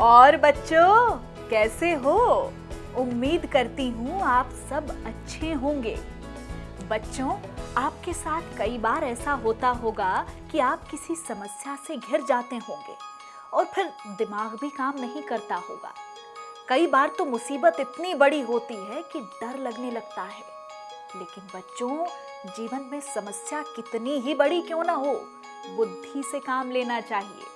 और बच्चों कैसे हो? उम्मीद करती हूँ आप सब अच्छे होंगे। बच्चों, आपके साथ कई बार ऐसा होता होगा कि आप किसी समस्या से घिर जाते होंगे और फिर दिमाग भी काम नहीं करता होगा। कई बार तो मुसीबत इतनी बड़ी होती है कि डर लगने लगता है। लेकिन बच्चों, जीवन में समस्या कितनी ही बड़ी क्यों ना हो, बुद्धि से काम लेना चाहिए।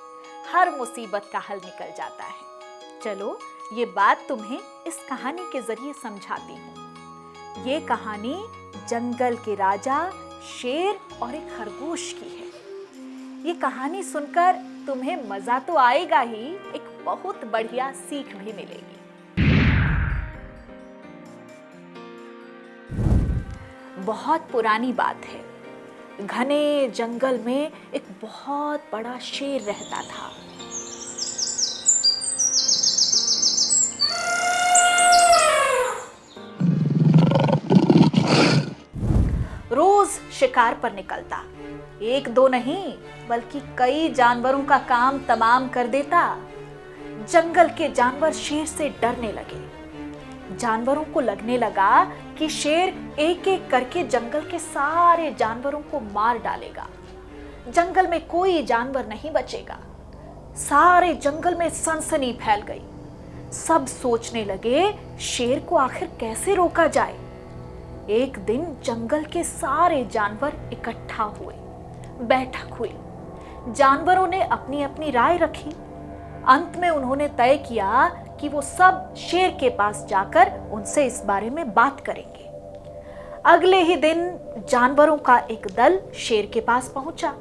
हर मुसीबत का हल निकल जाता है। चलो, ये बात तुम्हें इस कहानी के जरिए समझाती हूँ। ये कहानी जंगल के राजा, शेर और एक खरगोश की है। ये कहानी सुनकर तुम्हें मजा तो आएगा ही, एक बहुत बढ़िया सीख भी मिलेगी। बहुत पुरानी बात है। घने जंगल में एक बहुत बड़ा शेर रहता था। रोज शिकार पर निकलता, एक दो नहीं बल्कि कई जानवरों का काम तमाम कर देता। जंगल के जानवर शेर से डरने लगे। जानवरों को लगने लगा कि शेर एक एक करके जंगल के सारे जानवरों को मार डालेगा। जंगल में कोई जानवर नहीं बचेगा। सारे जंगल में सनसनी फैल गई। सब सोचने लगे शेर को आखिर कैसे रोका जाए। एक दिन जंगल के सारे जानवर इकट्ठा हुए, बैठक हुई। जानवरों ने अपनी अपनी राय रखी। अंत में उन्होंने तय किया कि वो सब शेर के पास जाकर उनसे इस बारे में बात करेंगे। अगले ही दिन जानवरों का एक दल शेर के पास पहुंचा।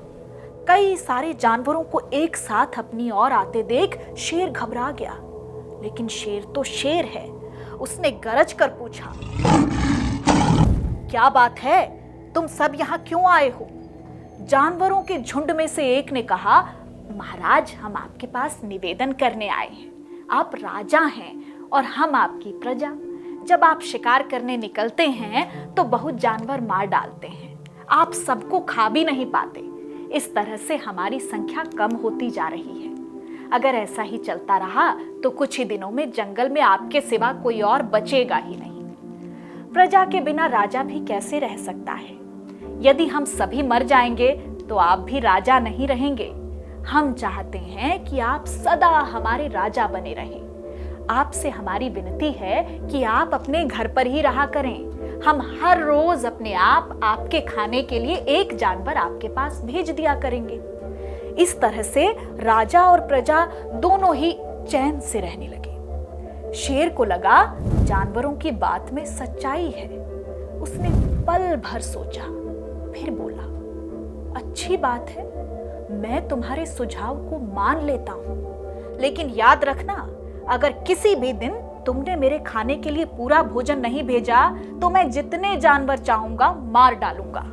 कई सारे जानवरों को एक साथ अपनी ओर आते देख शेर घबरा गया। लेकिन शेर तो शेर है। उसने गरज कर पूछा, क्या बात है? तुम सब यहाँ क्यों आए हो? जानवरों के झुंड में से एक ने कहा, महाराज, हम आपके पास निवेदन करने आए हैं। आप राजा हैं और हम आपकी प्रजा। जब आप शिकार करने निकलते हैं तो बहुत जानवर मार डालते हैं। आप सबको खा भी नहीं पाते। इस तरह से हमारी संख्या कम होती जा रही है। अगर ऐसा ही चलता रहा तो कुछ ही दिनों में जंगल में आपके सिवा कोई और बचेगा ही नहीं। प्रजा के बिना राजा भी कैसे रह सकता है? यदि हम सभी मर जाएंगे तो आप भी राजा नहीं रहेंगे। हम चाहते हैं कि आप सदा हमारे राजा बने रहें। आपसे हमारी विनती है कि आप अपने घर पर ही रहा करें। हम हर रोज अपने आप आपके खाने के लिए एक जानवर आपके पास भेज दिया करेंगे। इस तरह से राजा और प्रजा दोनों ही चैन से रहने लगे। शेर को लगा जानवरों की बात में सच्चाई है। उसने पल भर सोचा, फिर बोला, अच्छी बात है, मैं तुम्हारे सुझाव को मान लेता हूं। लेकिन याद रखना, अगर किसी भी दिन तुमने मेरे खाने के लिए पूरा भोजन नहीं भेजा तो मैं जितने जानवर चाहूंगा मार डालूंगा।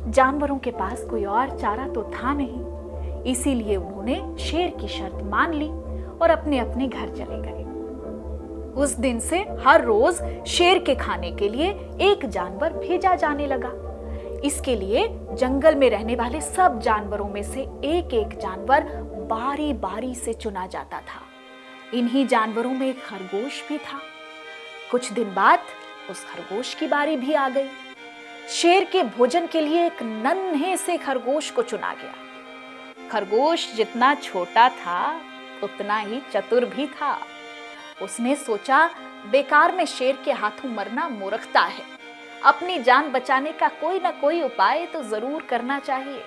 जानवरों के पास कोई और चारा तो था नहीं, इसीलिए उन्होंने शेर की शर्त मान ली और अपने अपने घर चले गए। उस दिन से हर रोज शेर के खाने के लिए एक जानवर भेजा जाने लगा। इसके लिए जंगल में रहने वाले सब जानवरों में से एक एक जानवर बारी बारी से चुना जाता था। इन्हीं जानवरों में एक खरगोश भी था। कुछ दिन बाद उस खरगोश की बारी भी आ गई। शेर के भोजन के लिए एक नन्हे से खरगोश को चुना गया। खरगोश जितना छोटा था उतना ही चतुर भी था। उसने सोचा, बेकार में शेर के हाथों मरना मूर्खता है। अपनी जान बचाने का कोई ना कोई उपाय तो जरूर करना चाहिए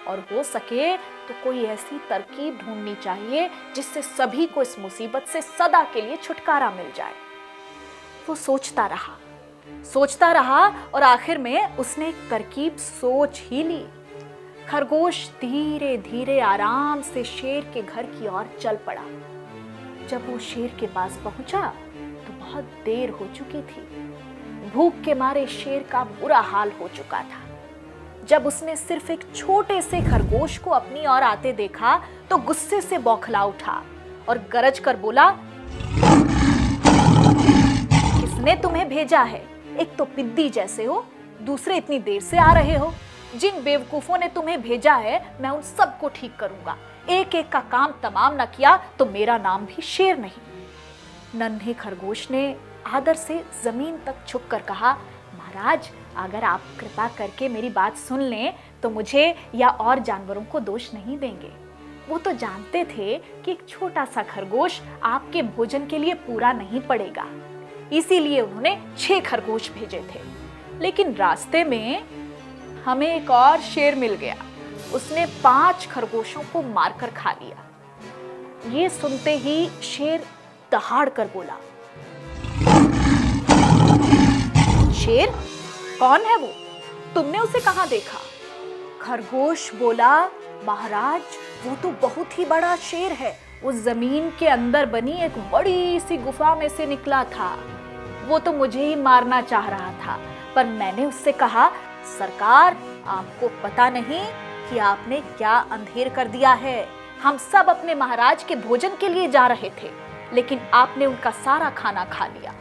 और हो सके तो कोई ऐसी तरकीब ढूंढनी चाहिए जिससे सभी को इस मुसीबत से सदा के लिए छुटकारा मिल जाए। वो सोचता रहा और आखिर में उसने एक तरकीब सोच ही ली। खरगोश धीरे धीरे आराम से शेर के घर की ओर चल पड़ा। जब वो शेर के पास पहुंचा तो बहुत देर हो चुकी थी। भूख के मारे शेर का बुरा हाल हो चुका था। जब उसने सिर्फ एक छोटे से खरगोश को अपनी ओर आते देखा तो गुस्से से बौखला उठा और गरज कर बोला, किसने तुम्हें भेजा है? एक तो पिद्दी जैसे हो, दूसरे इतनी देर से आ रहे हो। जिन बेवकूफों ने तुम्हें भेजा है मैं उन सबको ठीक करूंगा। एक एक का काम तमाम न किया तो मेरा नाम भी शेर नहीं। नन्हे खरगोश ने आदर से जमीन तक झुककर कहा, महाराज अगर आप कृपा करके मेरी बात सुन लें तो मुझे या और जानवरों को दोष नहीं देंगे। वो तो जानते थे कि एक छोटा सा खरगोश आपके भोजन के लिए पूरा नहीं पड़ेगा, इसीलिए उन्होंने 6 खरगोश भेजे थे। लेकिन रास्ते में हमें एक और शेर मिल गया, उसने 5 खरगोशों को मारकर खा लिया। ये सुनते ही शेर दहाड़ कर बोला, शेर कौन है वो? तुमने उसे कहां देखा? खरगोश बोला, महाराज वो तो बहुत ही बड़ा शेर है, वो जमीन के अंदर बनी एक बड़ी सी गुफा में से निकला था। वो तो मुझे ही मारना चाह रहा था, पर मैंने उससे कहा, सरकार आपको पता नहीं कि आपने क्या अंधेर कर दिया है। हम सब अपने महाराज के भोजन के लिए जा रहे थे, लेकिन आपने उनका सारा खाना खा लिया।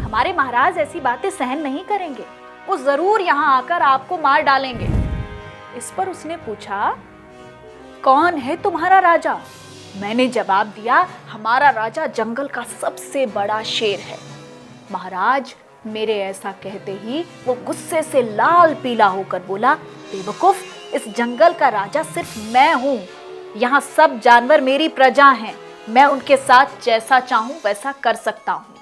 हमारे महाराज ऐसी बातें सहन नहीं करेंगे, वो जरूर यहाँ आकर आपको मार डालेंगे। इस पर उसने पूछा, कौन है तुम्हारा राजा? मैंने जवाब दिया, हमारा राजा जंगल का सबसे बड़ा शेर है। महाराज मेरे ऐसा कहते ही वो गुस्से से लाल पीला होकर बोला, बेवकूफ, इस जंगल का राजा सिर्फ मैं हूँ। यहाँ सब जानवर मेरी प्रजा हैं, मैं उनके साथ जैसा चाहूँ वैसा कर सकता हूँ।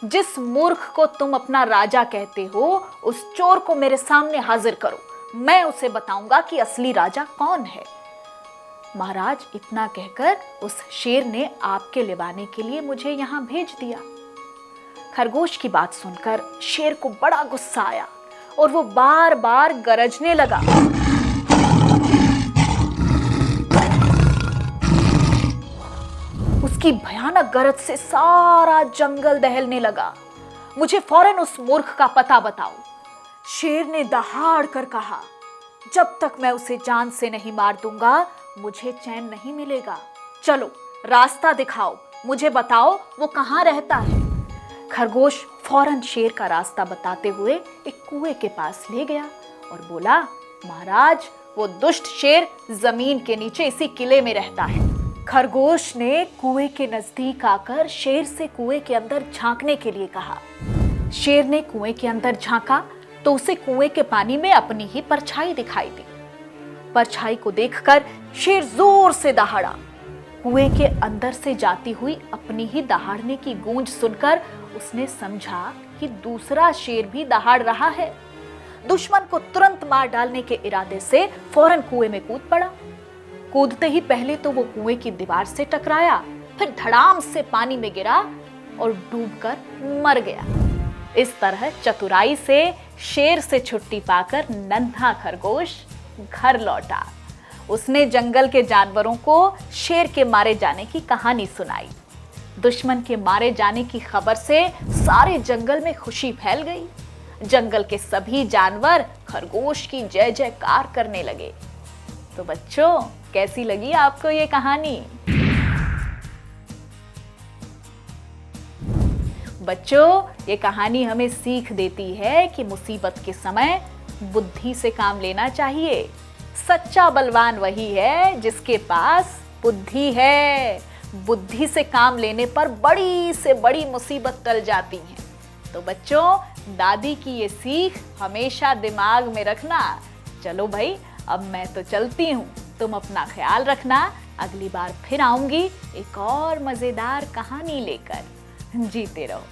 जिस मूर्ख को तुम अपना राजा कहते हो, उस चोर को मेरे सामने हाजिर करो, मैं उसे बताऊंगा कि असली राजा कौन है। महाराज इतना कहकर उस शेर ने आपके लिवाने के लिए मुझे यहाँ भेज दिया। खरगोश की बात सुनकर शेर को बड़ा गुस्सा आया और वो बार बार गरजने लगा। उसकी भयानक गरज से सारा जंगल दहलने लगा। मुझे फौरन उस मूर्ख का पता बताओ। शेर ने दहाड़ कर कहा, जब तक मैं उसे जान से नहीं मार दूंगा मुझे चैन नहीं मिलेगा। चलो रास्ता दिखाओ, मुझे बताओ वो कहाँ रहता है। खरगोश फौरन शेर का रास्ता बताते हुए एक कुएं के पास ले गया और बोला, महाराज वो दुष्ट शेर जमीन के नीचे इसी किले में रहता है। खरगोश ने कुएं के नजदीक आकर शेर से कुएं के अंदर झांकने के लिए कहा। शेर ने कुएं के अंदर झांका तो उसे कुएं के पानी में अपनी ही परछाई दिखाई दी। परछाई को देखकर शेर जोर से दहाड़ा। कुएं के अंदर से जाती हुई अपनी ही दहाड़ने की गूंज सुनकर उसने समझा कि दूसरा शेर भी दहाड़ रहा है। दुश्मन को तुरंत मार डालने के इरादे से फौरन कुएं में कूद पड़ा। कूदते ही पहले तो वो कुएं की दीवार से टकराया, फिर धड़ाम से पानी में गिरा और डूबकर मर गया। इस तरह चतुराई से शेर से छुट्टी पाकर नन्हा खरगोश घर लौटा। उसने जंगल के जानवरों को शेर के मारे जाने की कहानी सुनाई। दुश्मन के मारे जाने की खबर से सारे जंगल में खुशी फैल गई। जंगल के सभी जानवर खरगोश की जय जयकार करने लगे। तो बच्चों, कैसी लगी आपको ये कहानी? बच्चों, ये कहानी हमें सीख देती है कि मुसीबत के समय बुद्धि से काम लेना चाहिए। सच्चा बलवान वही है जिसके पास बुद्धि है। बुद्धि से काम लेने पर बड़ी से बड़ी मुसीबत टल जाती है। तो बच्चों, दादी की ये सीख हमेशा दिमाग में रखना। चलो भाई, अब मैं तो चलती हूँ, तुम अपना ख्याल रखना। अगली बार फिर आऊंगी एक और मजेदार कहानी लेकर। जीते रहो।